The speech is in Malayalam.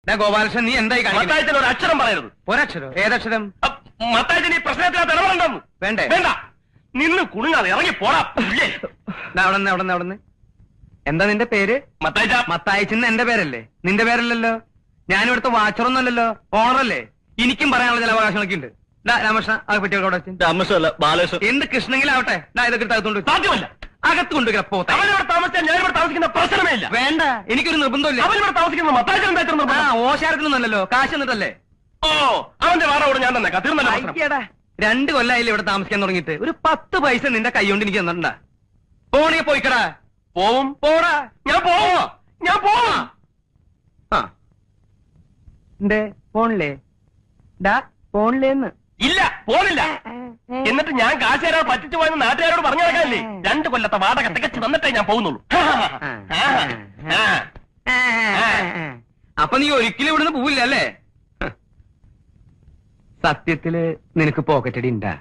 ഗോപാലകൃഷ്ണൻ, നീ എന്തായി മത്തായത്തിന് ഒരു അക്ഷരം പറയരുത്. ഒരക്ഷരോ? ഏതക്ഷരം? മത്തായത്തിന് ഈ പ്രശ്നത്തിനകത്ത് ഇടപെടണ്ടെന്ന്. വേണ്ടേ? വേണ്ട. നിന്ന് കുണുങ്ങാതെ ഇറങ്ങി പോടാ. അവിടെ എന്താ നിന്റെ പേര്? മത്തായിച്ച. മത്തായിച്ചെന്ന് എന്റെ പേരല്ലേ? നിന്റെ പേരല്ലല്ലോ. ഞാനിവിടുത്തെ വാച്ചറൊന്നുമല്ലല്ലോ, ഓണറല്ലേ. എനിക്കും പറയാനുള്ള ചില അവകാശങ്ങളൊക്കെ ഉണ്ട്. രാമകൃഷ്ണ, ആ പെട്ടിയോടെ രാമകൃഷ്ണല്ല, ബാലകൃഷ്ണൻ. എന്ത് കൃഷ്ണങ്കിലാവട്ടെ, ഇതൊക്കെ അകത്തോണ്ട് സാധ്യമല്ല. അകത്ത് കൊണ്ടുവരാ. അവനിവിടെ താമസിച്ചാൽ ഞാൻ ഇവിടെ താമസിക്കുന്ന പ്രശ്നമേ ഇല്ല. വേണ്ട, എനിക്കൊരു നിർബന്ധമില്ല. അവനിവിടെ താമസിക്കുന്ന മത്തായിച്ച ഓശാരത്തിനൊന്നല്ലോ, കാശ് എന്നിട്ടല്ലേ. ഓ, അവന്റെ വാടോട് ഞാൻ തന്നെ തീർന്നല്ലോ. 2 കൊല്ലായില്ലേ ഇവിടെ താമസിക്കാൻ തുടങ്ങിയിട്ട്. ഒരു 10 പൈസ നിന്റെ കൈ കൊണ്ട് എനിക്ക് തന്നിട്ടുണ്ടാ? പോണേ പോയിക്കടാ. പോവും. പോടാ. ഞാൻ പോവാ. ഞാൻ പോവാ. പോണില്ലേ? പോണില്ലേന്ന്? ഇല്ല, പോണില്ല. എന്നിട്ട് ഞാൻ കാശ് തരാൻ പറ്റിച്ചു പോയെന്ന് നാട്ടുകാരോട് പറഞ്ഞു നടക്കാനില്ലേ? 2 കൊല്ലത്തെ വാടക തികച്ചു തന്നിട്ടേ ഞാൻ പോകുന്നുള്ളൂ. അപ്പൊ നീ ഒരിക്കലും ഇവിടുന്ന് പോവില്ല അല്ലേ? സത്യത്തില് നിനക്ക് പോക്കറ്റടി ഉണ്ടാ?